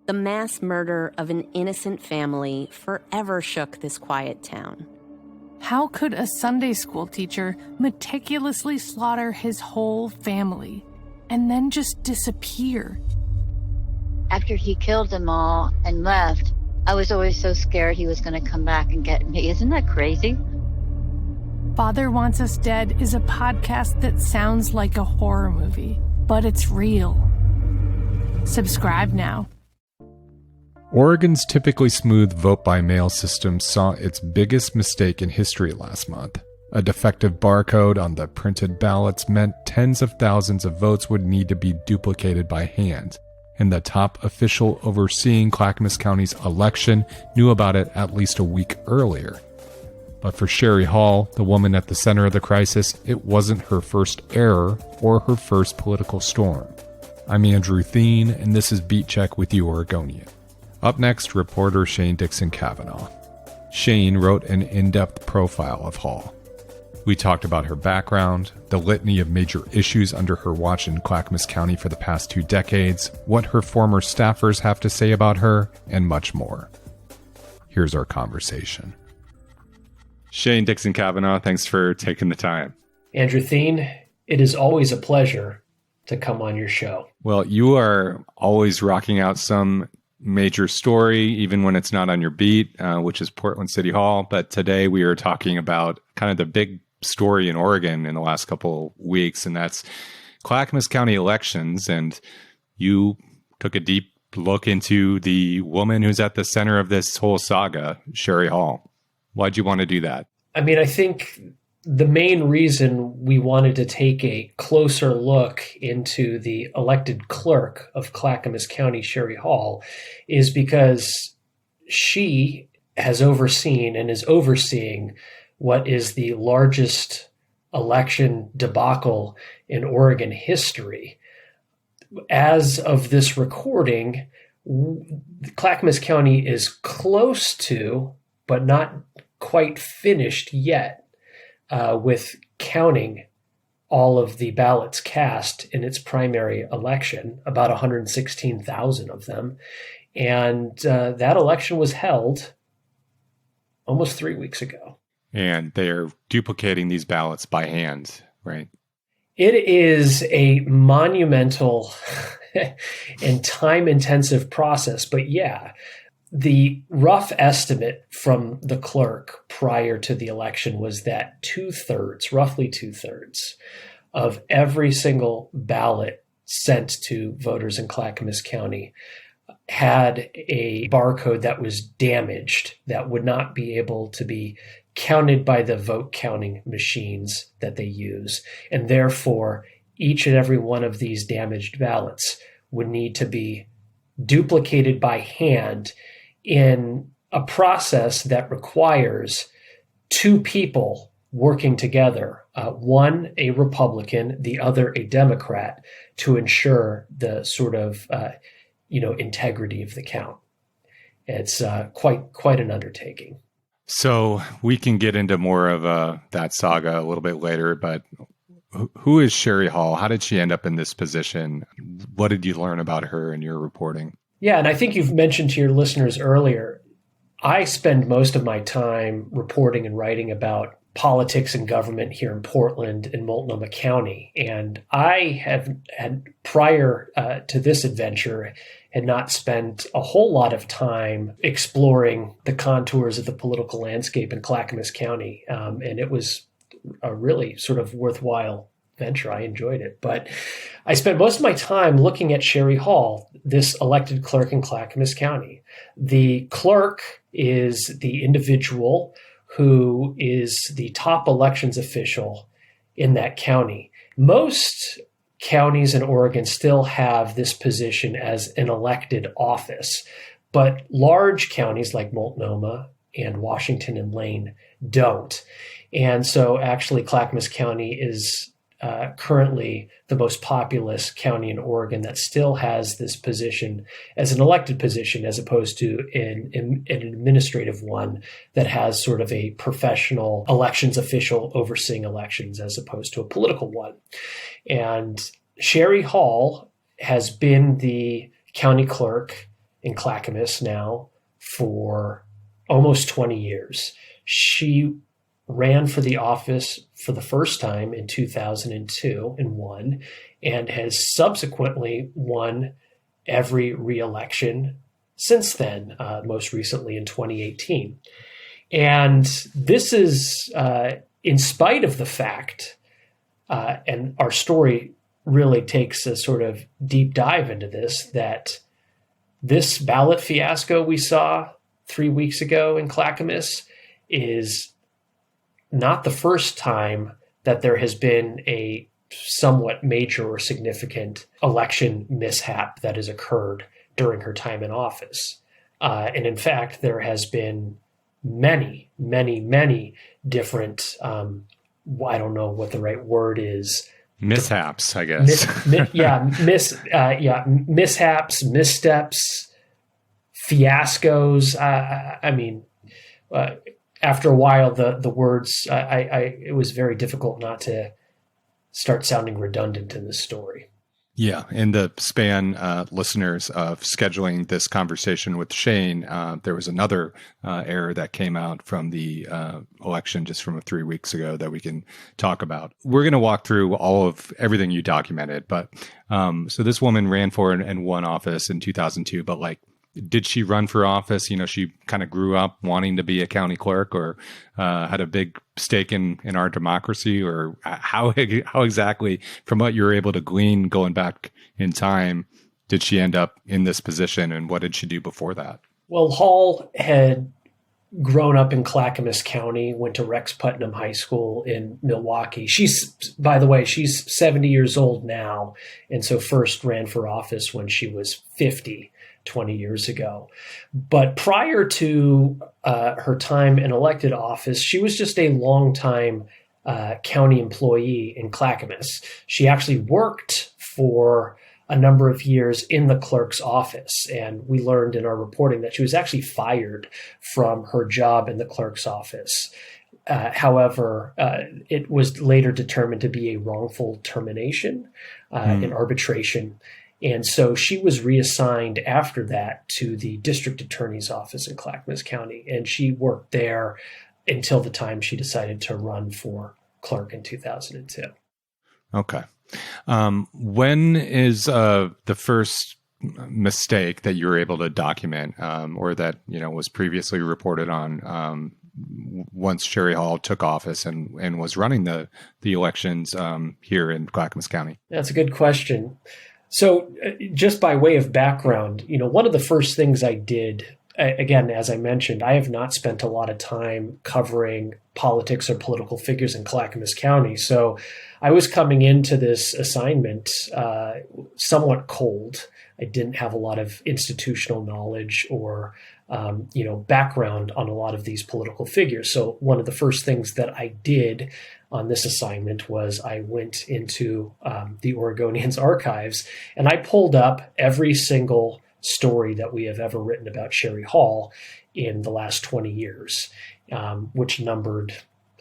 The mass murder of an innocent family forever shook this quiet town. How could a Sunday school teacher meticulously slaughter his whole family and then just disappear? After he killed them all and left, I was always so scared he was going to come back and get me. Isn't that crazy? Father Wants Us Dead is a podcast that sounds like a horror movie, but it's real. Subscribe now. Oregon's typically smooth vote-by-mail system saw its biggest mistake in history last month. A defective barcode on the printed ballots meant tens of thousands of votes would need to be duplicated by hand, and the top official overseeing Clackamas County's election knew about it at least a week earlier. But for Sherry Hall, the woman at the center of the crisis, it wasn't her first error or her first political storm. I'm Andrew Thien, and this is Beat Check with You Oregonian. Up next, reporter Shane Dixon Kavanaugh. Shane wrote an in-depth profile of Hall. We talked about her background, the litany of major issues under her watch in Clackamas County for the past 2 decades, what her former staffers have to say about her, and much more. Here's our conversation. Shane Dixon Kavanaugh, thanks for taking the time. Andrew Thien, it is always a pleasure to come on your show. Well, you are always rocking out some major story, even when it's not on your beat, which is Portland City Hall. But today we are talking about kind of the big story in Oregon in the last couple weeks, and that's Clackamas County elections. And you took a deep look into the woman who's at the center of this whole saga, Sherry Hall. Why'd you want to do that? I mean, I think the main reason we wanted to take a closer look into the elected clerk of Clackamas County, Sherry Hall, is because she has overseen and is overseeing what is the largest election debacle in Oregon history. As of this recording, Clackamas County is close to, but not quite finished yet, with counting all of the ballots cast in its primary election, about 116,000 of them. And that election was held almost 3 weeks ago. And they're duplicating these ballots by hand, right? It is a monumental and time-intensive process, but yeah, the rough estimate from the clerk prior to the election was that roughly two-thirds of every single ballot sent to voters in Clackamas County had a barcode that was damaged, that would not be able to be counted by the vote counting machines that they use. And therefore, each and every one of these damaged ballots would need to be duplicated by hand in a process that requires 2 people working together, one a Republican, the other a Democrat, to ensure the sort of integrity of the count. It's quite an undertaking. So we can get into more of that saga a little bit later, but who is Sherry Hall? How did she end up in this position? What did you learn about her in your reporting? Yeah, and I think you've mentioned to your listeners earlier, I spend most of my time reporting and writing about politics and government here in Portland and Multnomah County. And I have had, prior to this adventure, had not spent a whole lot of time exploring the contours of the political landscape in Clackamas County. And it was a really sort of worthwhile venture. I enjoyed it. But I spent most of my time looking at Sherry Hall, this elected clerk in Clackamas County. The clerk is the individual who is the top elections official in that county. Most counties in Oregon still have this position as an elected office, but large counties like Multnomah and Washington and Lane don't. And so actually Clackamas County is currently the most populous county in Oregon that still has this position as an elected position, as opposed to an administrative one that has sort of a professional elections official overseeing elections as opposed to a political one. And Sherry Hall has been the county clerk in Clackamas now for almost 20 years. She ran for the office for the first time in 2002 and won, and has subsequently won every re-election since then, most recently in 2018. And this is in spite of the fact, and our story really takes a sort of deep dive into this, that this ballot fiasco we saw 3 weeks ago in Clackamas is not the first time that there has been a somewhat major or significant election mishap that has occurred during her time in office. And in fact, there has been many, many, many different, I don't know what the right word is. Mishaps, I guess. Mishaps, missteps, fiascos. After a while, the words, it was very difficult not to start sounding redundant in this story. Yeah. In the span, listeners, of scheduling this conversation with Shane, there was another error that came out from the election just from 3 weeks ago that we can talk about. We're going to walk through all of everything you documented. But so this woman ran for and won office in 2002, but did she run for office? She kind of grew up wanting to be a county clerk, or had a big stake in our democracy, or how exactly, from what you were able to glean going back in time, did she end up in this position, and what did she do before that? Well, Hall had grown up in Clackamas County, went to Rex Putnam High School in Milwaukee. By the way, she's 70 years old now, and so first ran for office when she was 50. 20 years ago. But prior to her time in elected office, she was just a longtime county employee in Clackamas. She actually worked for a number of years in the clerk's office, and we learned in our reporting that she was actually fired from her job in the clerk's office. However, it was later determined to be a wrongful termination in arbitration. And so she was reassigned after that to the district attorney's office in Clackamas County. And she worked there until the time she decided to run for clerk in 2002. Okay. When is the first mistake that you were able to document, or that, was previously reported on, once Sherry Hall took office and was running the elections here in Clackamas County? That's a good question. So just by way of background, one of the first things I did, again, as I mentioned, I have not spent a lot of time covering politics or political figures in Clackamas County. So I was coming into this assignment somewhat cold. I didn't have a lot of institutional knowledge or background on a lot of these political figures. So one of the first things that I did on this assignment was I went into the Oregonian's archives, and I pulled up every single story that we have ever written about Sherry Hall in the last 20 years, which numbered,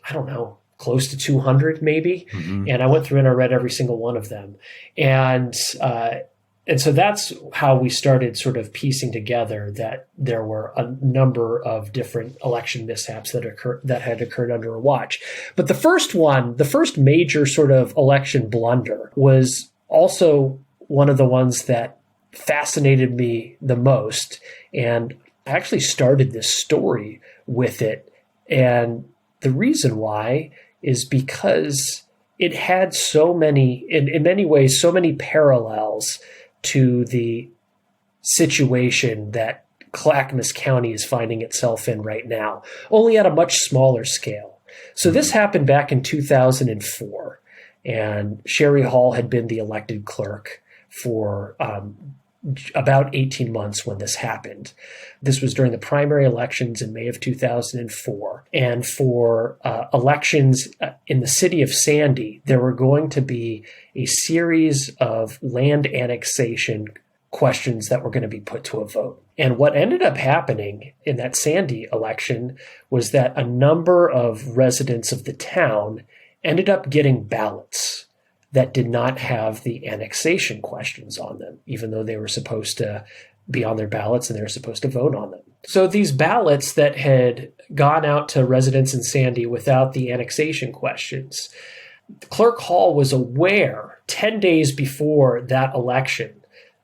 I don't know, close to 200 maybe. Mm-hmm. And I went through and I read every single one of them. And so that's how we started sort of piecing together that there were a number of different election mishaps that had occurred under her watch. But the first major sort of election blunder was also one of the ones that fascinated me the most. And I actually started this story with it. And the reason why is because it had so many, in many ways, so many parallels to the situation that Clackamas County is finding itself in right now, only at a much smaller scale. So this happened back in 2004, and Sherry Hall had been the elected clerk for about 18 months when this happened. This was during the primary elections in May of 2004. And for elections in the city of Sandy, there were going to be a series of land annexation questions that were going to be put to a vote. And what ended up happening in that Sandy election was that a number of residents of the town ended up getting ballots that did not have the annexation questions on them, even though they were supposed to be on their ballots and they're supposed to vote on them. So these ballots that had gone out to residents in Sandy without the annexation questions, Clerk Hall was aware 10 days before that election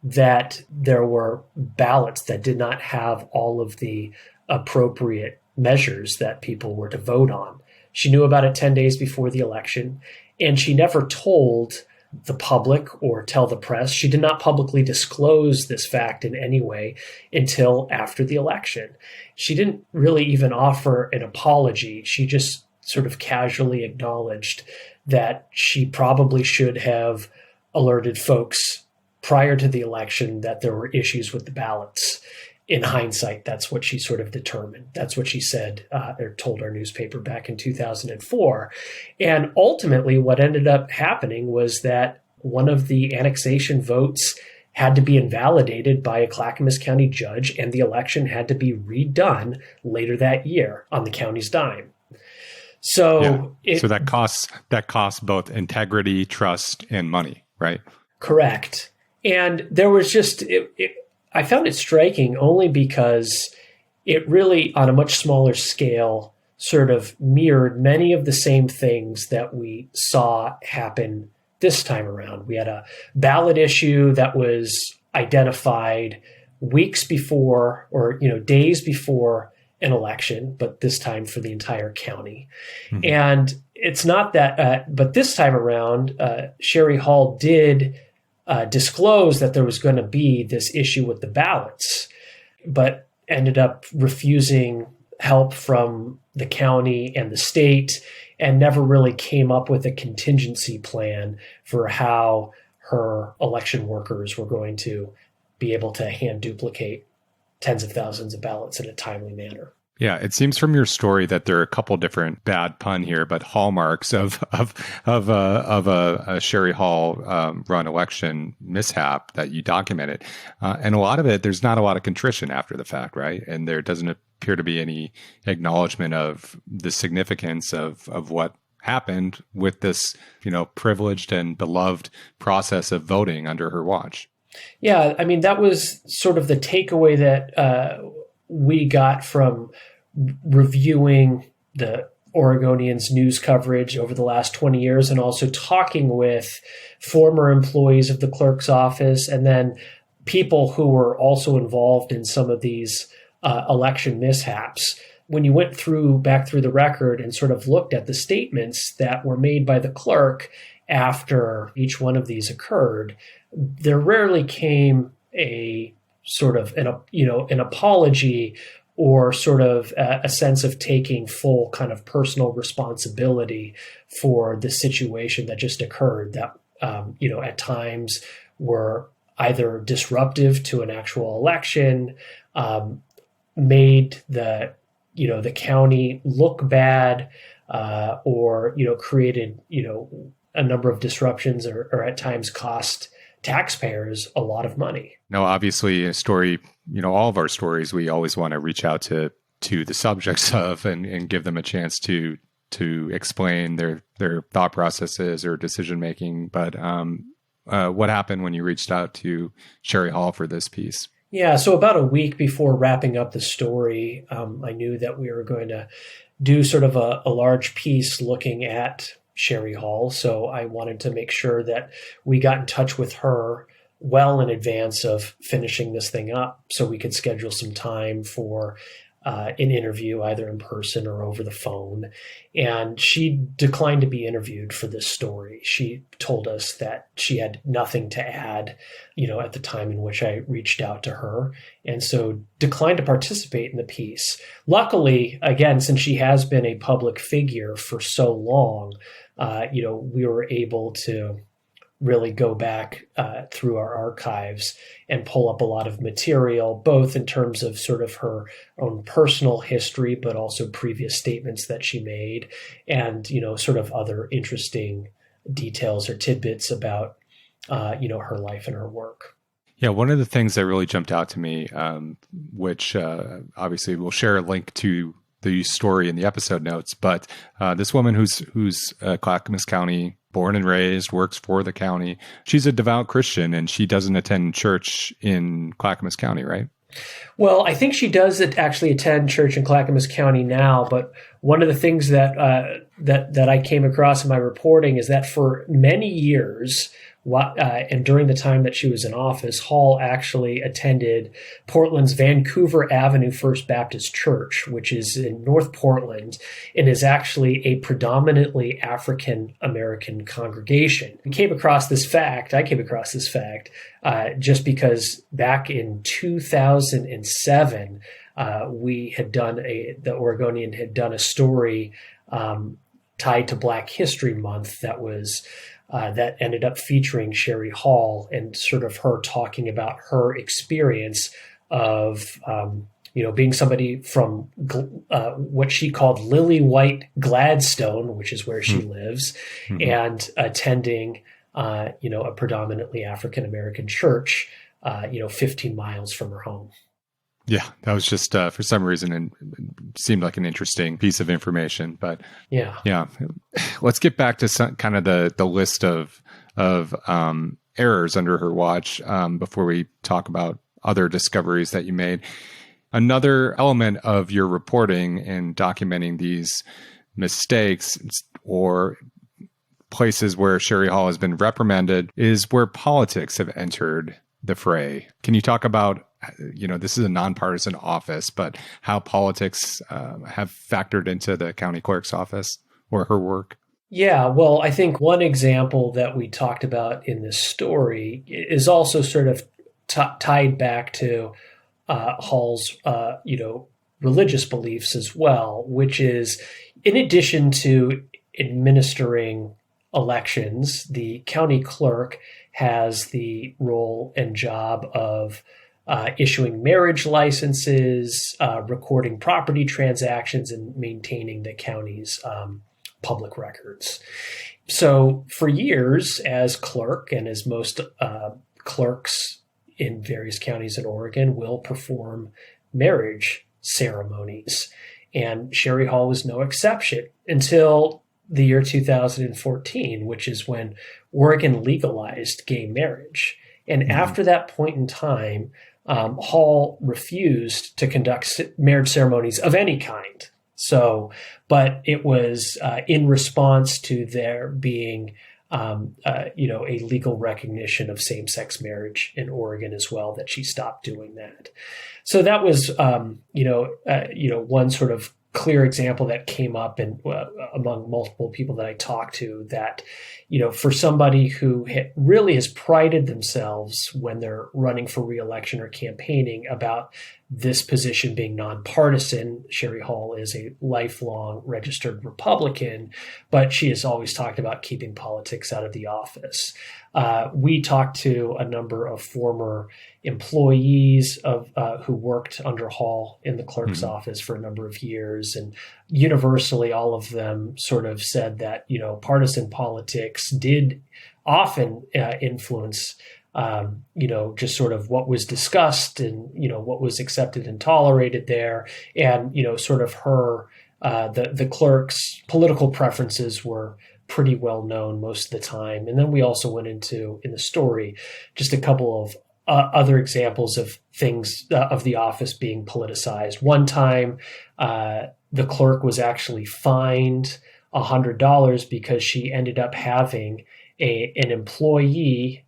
that there were ballots that did not have all of the appropriate measures that people were to vote on. She knew about it 10 days before the election, and she never told the public or tell the press. She did not publicly disclose this fact in any way until after the election. She didn't really even offer an apology. She just sort of casually acknowledged that she probably should have alerted folks prior to the election that there were issues with the ballots. In hindsight, that's what she sort of determined. That's what she said or told our newspaper back in 2004. And ultimately, what ended up happening was that one of the annexation votes had to be invalidated by a Clackamas County judge, and the election had to be redone later that year on the county's dime. So, so that costs both integrity, trust, and money, right? Correct. And there was just I found it striking only because it really, on a much smaller scale, sort of mirrored many of the same things that we saw happen this time around. We had a ballot issue that was identified weeks before, or days before an election, but this time for the entire county. Mm-hmm. And it's not that, but this time around, Sherry Hall did disclose that there was going to be this issue with the ballots, but ended up refusing help from the county and the state, and never really came up with a contingency plan for how her election workers were going to be able to hand duplicate tens of thousands of ballots in a timely manner. Yeah, it seems from your story that there are a couple different, bad pun here, but hallmarks of a Sherry Hall run election mishap that you documented, and a lot of it, there's not a lot of contrition after the fact, right? And there doesn't appear to be any acknowledgement of the significance of what happened with this, privileged and beloved process of voting under her watch. Yeah, I mean, that was sort of the takeaway that we got from reviewing the Oregonians' news coverage over the last 20 years, and also talking with former employees of the clerk's office, and then people who were also involved in some of these election mishaps. When you went back through the record and sort of looked at the statements that were made by the clerk after each one of these occurred, there rarely came a sort of an apology or sort of a sense of taking full kind of personal responsibility for the situation that just occurred, that at times were either disruptive to an actual election, made the county look bad, or created a number of disruptions, or at times cost taxpayers a lot of money. Now, obviously, a story, all of our stories, we always want to reach out to the subjects of and give them a chance to explain their thought processes or decision making. But what happened when you reached out to Sherry Hall for this piece? Yeah, so about a week before wrapping up the story, I knew that we were going to do sort of a large piece looking at Sherry Hall. So I wanted to make sure that we got in touch with her well in advance of finishing this thing up, so we could schedule some time for an interview, either in person or over the phone. And she declined to be interviewed for this story. She told us that she had nothing to add, at the time in which I reached out to her, and so declined to participate in the piece. Luckily, again, since she has been a public figure for so long, we were able to really go back through our archives and pull up a lot of material, both in terms of sort of her own personal history, but also previous statements that she made, and, sort of other interesting details or tidbits about, her life and her work. Yeah, one of the things that really jumped out to me, which obviously we'll share a link to the story in the episode notes, but this woman who's a Clackamas County born and raised, works for the county. She's a devout Christian, and she doesn't attend church in Clackamas County, right? Well, I think she does actually attend church in Clackamas County now, but one of the things that I came across in my reporting is that for many years, and during the time that she was in office, Hall actually attended Portland's Vancouver Avenue First Baptist Church, which is in North Portland and is actually a predominantly African American congregation. I came across this fact just because back in 2007, the Oregonian had done a story tied to Black History Month that ended up featuring Sherry Hall and sort of her talking about her experience of, being somebody from what she called Lily White Gladstone, which is where she lives, and attending, a predominantly African-American church, 15 miles from her home. Yeah, that was just for some reason and seemed like an interesting piece of information. But yeah, let's get back to some kind of the list of errors under her watch before we talk about other discoveries that you made. Another element of your reporting and documenting these mistakes or places where Sherry Hall has been reprimanded is where politics have entered the fray. Can you talk about, this is a nonpartisan office, but how politics have factored into the county clerk's office or her work? Yeah, well, I think one example that we talked about in this story is also sort of tied back to Hall's, religious beliefs as well, which is in addition to administering elections, the county clerk has the role and job of issuing marriage licenses, recording property transactions, and maintaining the county's public records. So for years as clerk, and as most clerks in various counties in Oregon will perform marriage ceremonies, and Sherry Hall was no exception until the year 2014, which is when Oregon legalized gay marriage. And after that point in time, Hall refused to conduct marriage ceremonies of any kind. But it was in response to there being, a legal recognition of same-sex marriage in Oregon as well, that she stopped doing that. So that was, one sort of clear example that came up among multiple people that I talked to, that, for somebody who really has prided themselves when they're running for reelection or campaigning about this position being nonpartisan. Sherry Hall is a lifelong registered Republican, but she has always talked about keeping politics out of the office. We talked to a number of former employees who worked under Hall in the clerk's office for a number of years, and universally all of them sort of said that partisan politics did often influence just sort of what was discussed and what was accepted and tolerated there, and sort of her the clerk's political preferences were pretty well known most of the time. And then we also went into, in the story, just a couple of other examples of things of the office being politicized. One time, the clerk was actually fined $100 because she ended up having an employee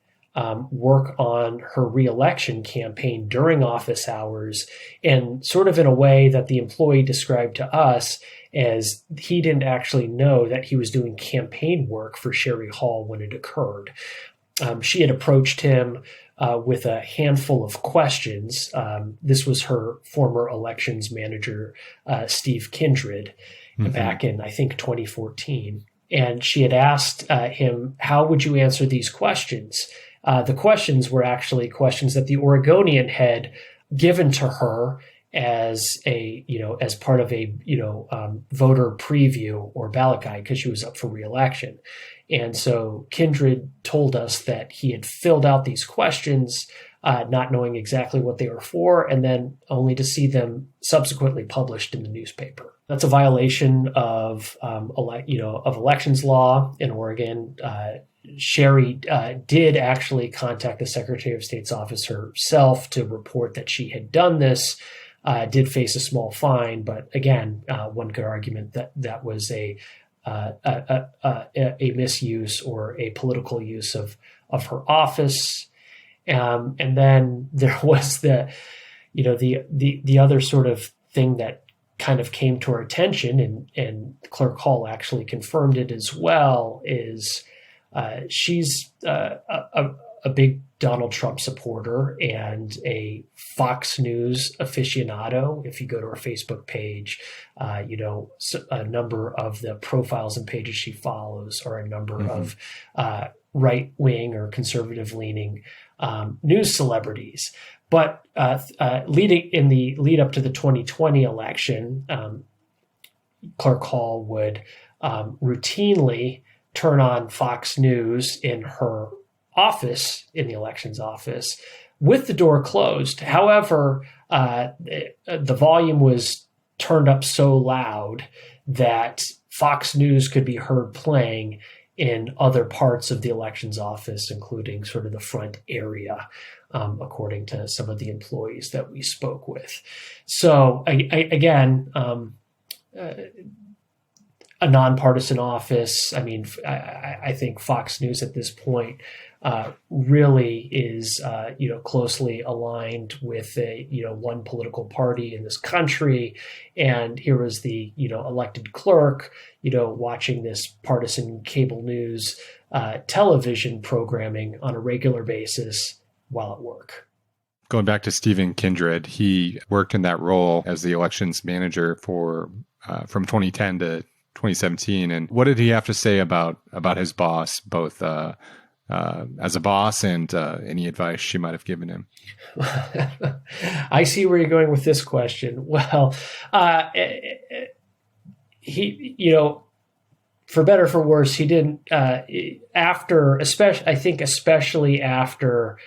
work on her reelection campaign during office hours, and sort of in a way that the employee described to us as he didn't actually know that he was doing campaign work for Sherry Hall when it occurred. She had approached him with a handful of questions. This was her former elections manager, Steve Kindred, back in, I think, 2014. And she had asked him, how would you answer these questions? The questions were actually questions that the Oregonian had given to her as as part of a voter preview or ballot guide, because she was up for reelection. And so Kindred told us that he had filled out these questions, not knowing exactly what they were for, and then only to see them subsequently published in the newspaper. That's a violation of of elections law in Oregon. Sherry did actually contact the Secretary of State's office herself to report that she had done this. Did face a small fine, but again, one could argue that was a misuse or a political use of her office. And then there was the other sort of thing that kind of came to our attention, and Clerk Hall actually confirmed it as well, is she's a big Donald Trump supporter and a Fox News aficionado. If you go to her Facebook page, a number of the profiles and pages she follows are a number of right-wing or conservative-leaning news celebrities. But in the lead up to the 2020 election, Clerk Hall would routinely turn on Fox News in her office, in the elections office, with the door closed. However, the volume was turned up so loud that Fox News could be heard playing in other parts of the elections office, including sort of the front area, according to some of the employees that we spoke with. So again, a nonpartisan office. I mean, I think Fox News at this point really is, closely aligned with one political party in this country. And here was the, elected clerk, watching this partisan cable news television programming on a regular basis while at work. Going back to Stephen Kindred, he worked in that role as the elections manager for from 2010 to 2017. And what did he have to say about his boss, both as a boss and any advice she might have given him? I see where you're going with this question. Well, he, for better or for worse, he didn't, especially after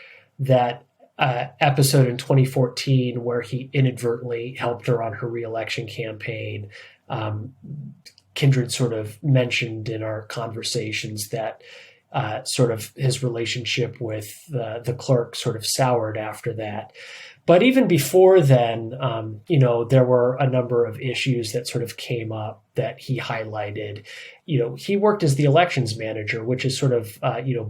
that episode in 2014 where he inadvertently helped her on her reelection campaign. Kindred sort of mentioned in our conversations that sort of his relationship with the clerk sort of soured after that. But even before then, there were a number of issues that sort of came up that he highlighted. He worked as the elections manager, which is sort of,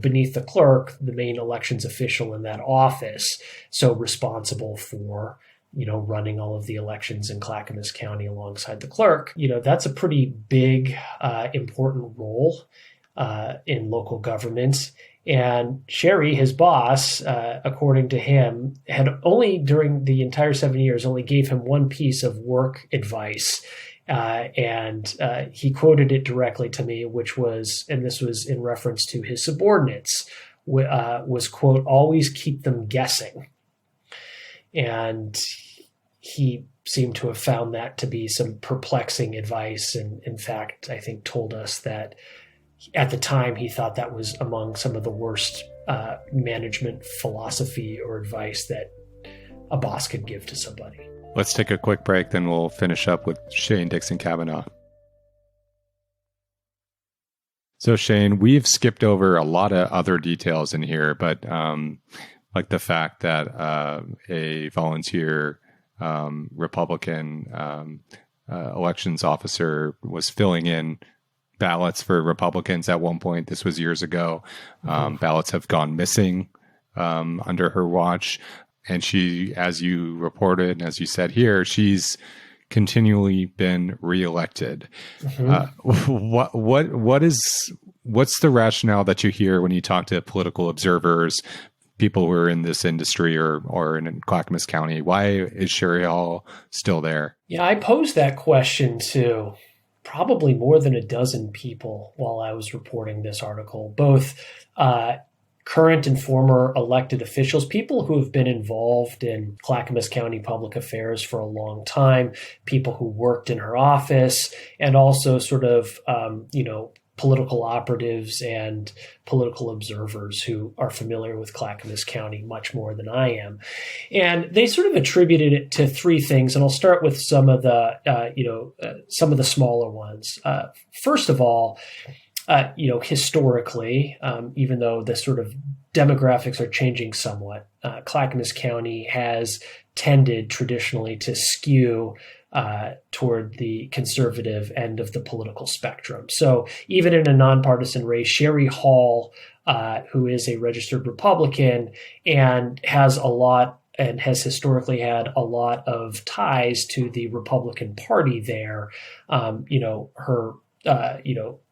beneath the clerk, the main elections official in that office, so responsible for running all of the elections in Clackamas County alongside the clerk. That's a pretty big, important role in local government. And Sherry, his boss, according to him, had only during the entire 7 years only gave him one piece of work advice. And he quoted it directly to me, which was, and this was in reference to his subordinates, was, quote, always keep them guessing. And he seemed to have found that to be some perplexing advice. And in fact, I think told us that at the time he thought that was among some of the worst management philosophy or advice that a boss could give to somebody. Let's take a quick break, then we'll finish up with Shane Dixon Kavanaugh. So Shane, we've skipped over a lot of other details in here, but like the fact that a volunteer Republican elections officer was filling in ballots for Republicans at one point. This was years ago. Ballots have gone missing under her watch. And she, as you reported, and as you said here, she's continually been reelected. What's the rationale that you hear when you talk to political observers, people who are in this industry or in Clackamas County? Why is Sherry Hall still there? Yeah, I posed that question to probably more than a dozen people while I was reporting this article, both current and former elected officials, people who have been involved in Clackamas County public affairs for a long time, people who worked in her office, and also sort of, political operatives and political observers who are familiar with Clackamas County much more than I am. And they sort of attributed it to three things. And I'll start with some of the smaller ones. First of all, historically, even though the sort of demographics are changing somewhat, Clackamas County has tended traditionally to skew toward the conservative end of the political spectrum. So even in a nonpartisan race, Sherry Hall, who is a registered Republican and has historically had a lot of ties to the Republican Party there, her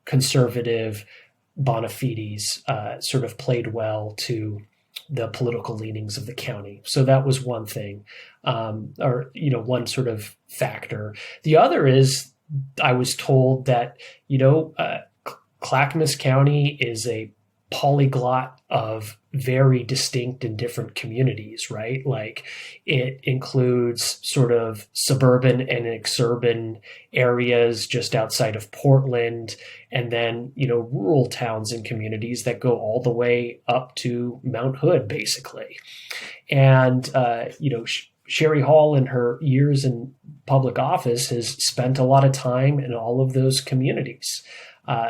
conservative bona fides sort of played well to the political leanings of the county. So that was one thing, one sort of factor. The other is I was told that, Clackamas County is a polyglot of very distinct and different communities, right? Like it includes sort of suburban and exurban areas just outside of Portland, and then, rural towns and communities that go all the way up to Mount Hood, basically. And, Sherry Hall in her years in public office has spent a lot of time in all of those communities.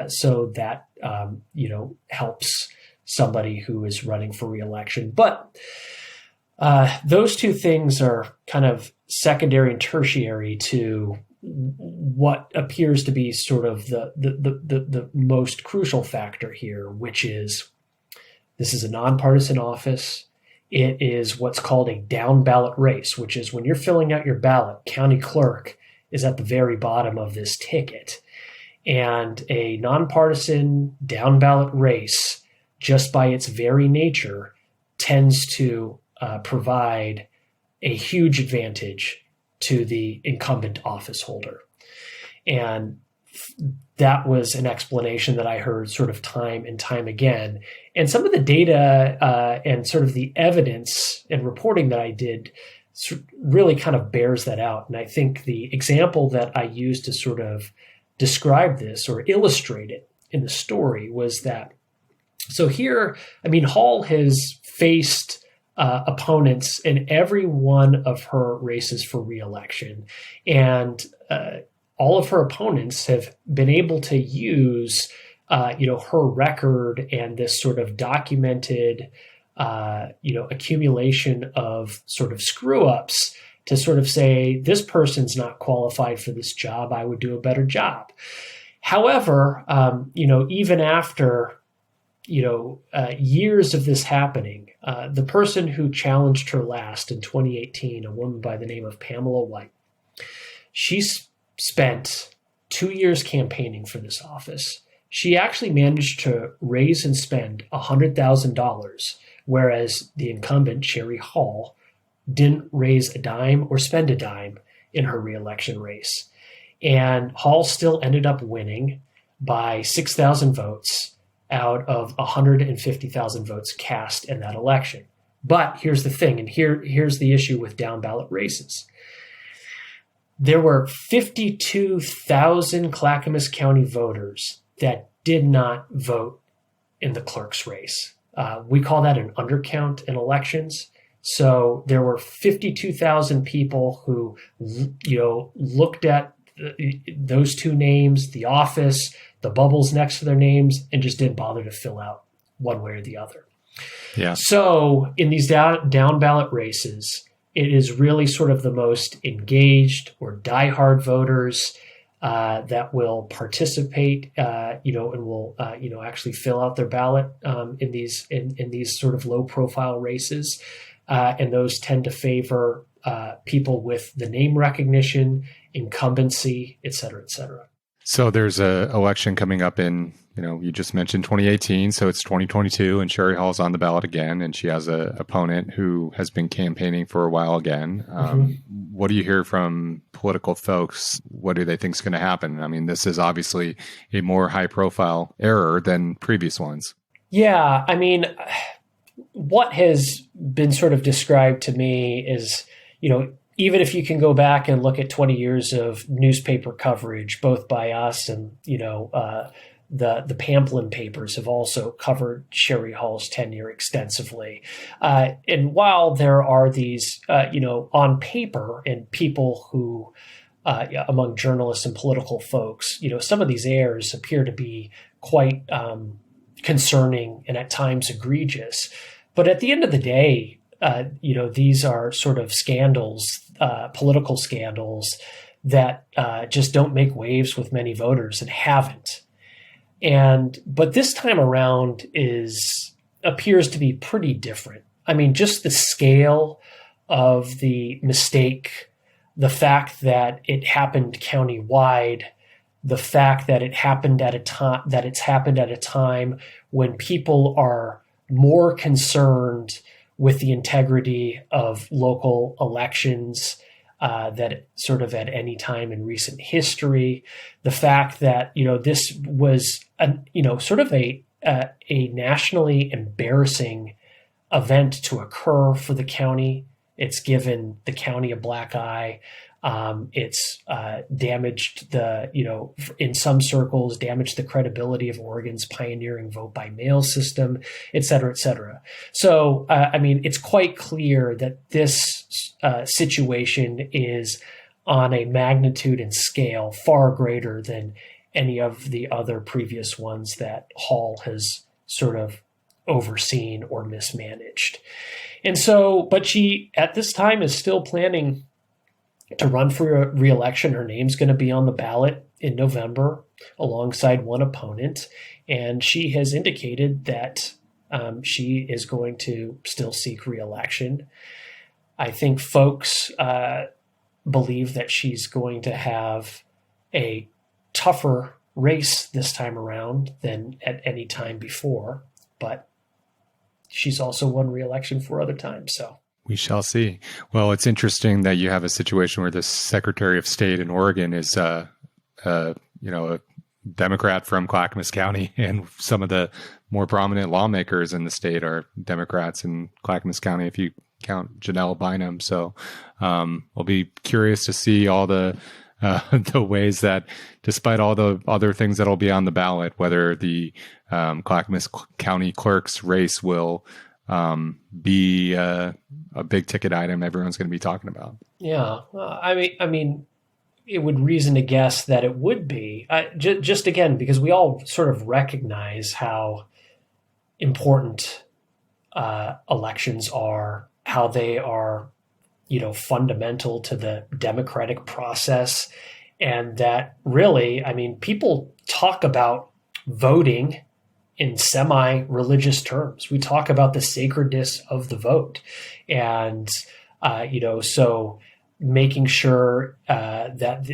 So that, helps somebody who is running for reelection. But those two things are kind of secondary and tertiary to what appears to be sort of the most crucial factor here, which is this is a nonpartisan office. It is what's called a down ballot race, which is when you're filling out your ballot, county clerk is at the very bottom of this ticket. And a nonpartisan down ballot race, just by its very nature, tends to provide a huge advantage to the incumbent office holder. And that was an explanation that I heard sort of time and time again. And some of the data and sort of the evidence and reporting that I did really kind of bears that out. And I think the example that I used to sort of describe this or illustrate it in the story was that, so here, Hall has faced opponents in every one of her races for reelection. And all of her opponents have been able to use, her record and this sort of documented, accumulation of sort of screw ups to sort of say, this person's not qualified for this job. I would do a better job. However, even after, years of this happening, the person who challenged her last in 2018, a woman by the name of Pamela White, she spent 2 years campaigning for this office. She actually managed to raise and spend $100,000, whereas the incumbent, Sherry Hall, didn't raise a dime or spend a dime in her reelection race. And Hall still ended up winning by 6,000 votes out of 150,000 votes cast in that election. But here's the thing, and here's the issue with down ballot races. There were 52,000 Clackamas County voters that did not vote in the clerk's race. We call that an undercount in elections. So there were 52,000 people who, looked at those two names, the office, the bubbles next to their names, and just didn't bother to fill out one way or the other. Yeah. So in these down ballot races, it is really sort of the most engaged or diehard voters that will participate, and will, actually fill out their ballot in these sort of low profile races. And those tend to favor people with the name recognition, incumbency, et cetera, et cetera. So there's a election coming up in, you just mentioned 2018, so it's 2022, and Sherry Hall's on the ballot again, and she has an opponent who has been campaigning for a while again. What do you hear from political folks? What do they think is going to happen? This is obviously a more high-profile error than previous ones. Yeah, what has been sort of described to me is, even if you can go back and look at 20 years of newspaper coverage, both by us and, the Pamplin papers have also covered Sherry Hall's tenure extensively. And while there are these, on paper and people who, among journalists and political folks, some of these errors appear to be quite concerning and at times egregious. But at the end of the day, these are sort of scandals, political scandals that just don't make waves with many voters and haven't. But this time around appears to be pretty different. I mean, just the scale of the mistake, the fact that it happened countywide, the fact that it's happened at a time when people are more concerned with the integrity of local elections that sort of at any time in recent history. The fact that, this was sort of a nationally embarrassing event to occur for the county. It's given the county a black eye. It's damaged in some circles, damaged the credibility of Oregon's pioneering vote by mail system, et cetera, et cetera. So, it's quite clear that this situation is on a magnitude and scale far greater than any of the other previous ones that Hall has sort of overseen or mismanaged. And so, but she at this time is still planning to run for a re-election. Her name's going to be on the ballot in November alongside one opponent. And she has indicated that she is going to still seek re-election. I think folks believe that she's going to have a tougher race this time around than at any time before, but she's also won re-election for other times. So we shall see. Well, it's interesting that you have a situation where the Secretary of State in Oregon is a Democrat from Clackamas County, and some of the more prominent lawmakers in the state are Democrats in Clackamas County, if you count Janelle Bynum. So I'll be curious to see all the ways that, despite all the other things that'll be on the ballot, whether the Clackamas County clerk's race will be a big ticket item everyone's going to be talking about. Yeah, I mean, it would reason to guess that it would be. Just again, because we all sort of recognize how important elections are, how they are, fundamental to the democratic process, and that really, people talk about voting in semi-religious terms. We talk about the sacredness of the vote, and so making sure that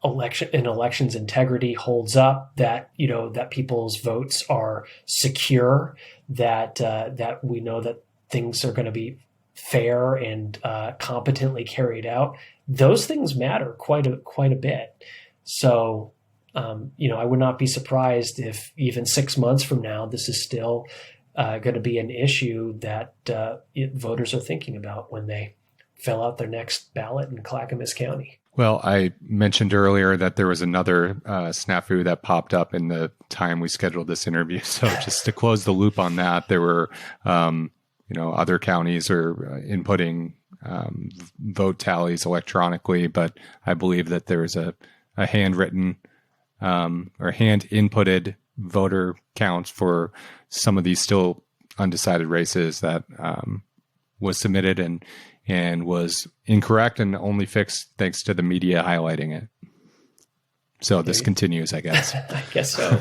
elections integrity holds up, that that people's votes are secure, that we know that things are going to be fair and competently carried out. Those things matter quite a bit. So, I would not be surprised if even 6 months from now, this is still going to be an issue that voters are thinking about when they fill out their next ballot in Clackamas County. Well, I mentioned earlier that there was another snafu that popped up in the time we scheduled this interview. So just to close the loop on that, there were, other counties are inputting vote tallies electronically, but I believe that there was a handwritten or hand inputted voter count for some of these still undecided races that was submitted and was incorrect and only fixed thanks to the media highlighting it. So this continues, I guess. I guess so.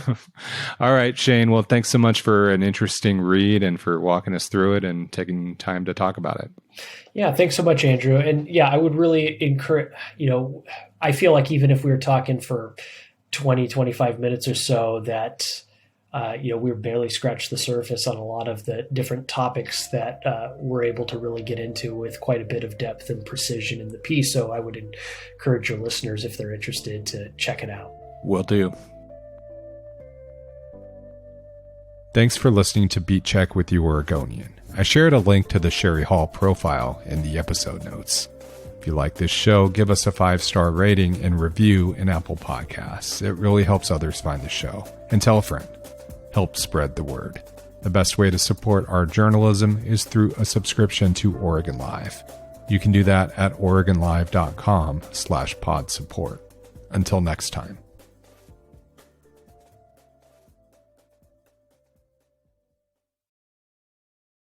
All right, Shane. Well, thanks so much for an interesting read and for walking us through it and taking time to talk about it. Yeah, thanks so much, Andrew. And yeah, I would really encourage, I feel like even if we were talking for 20, 25 minutes or so, that we barely scratched the surface on a lot of the different topics that we're able to really get into with quite a bit of depth and precision in the piece. So I would encourage your listeners, if they're interested, to check it out. Will do. Thanks for listening to Beat Check with You Oregonian. I shared a link to the Sherry Hall profile in the episode notes. If you like this show, give us a 5-star rating and review in Apple Podcasts. It really helps others find the show. And tell a friend. Help spread the word. The best way to support our journalism is through a subscription to Oregon Live. You can do that at OregonLive.com/pod support. Until next time.